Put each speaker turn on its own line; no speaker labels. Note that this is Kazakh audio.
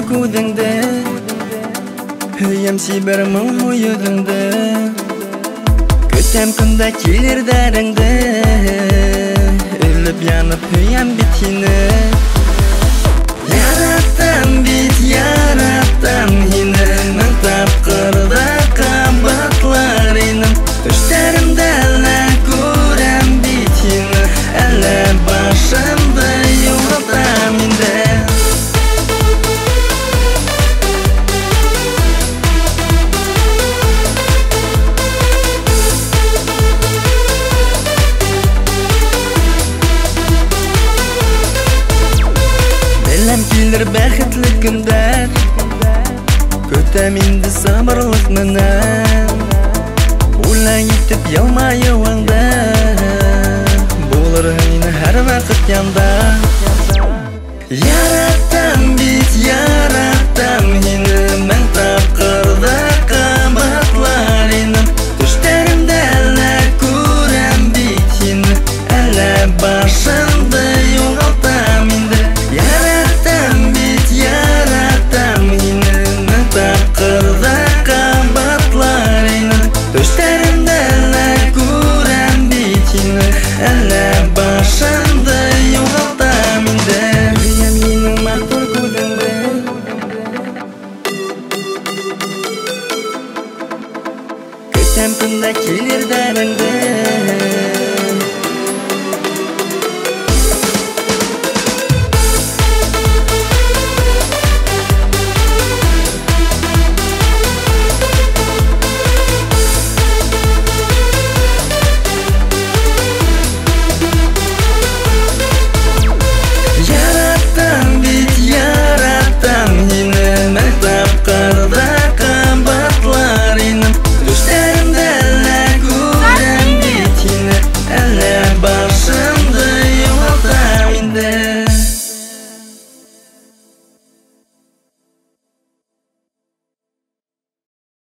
көдіңді, Hüyem sibermin huyudыңды, Көтем күнді келер дәріңді, Үліп янып hüyem бітхіні. Яраттым бит, яраттым хіні, Мың тапқырда қабатлар енім. Түштерімді әлі көрем бит хіні, Әлі башымды юғалтам енді. Келер бәхетлі күндер, көтем инді сабырлық мінен. Улай етіп ялмайуыңды, болыр ғайны әр вақыт янда.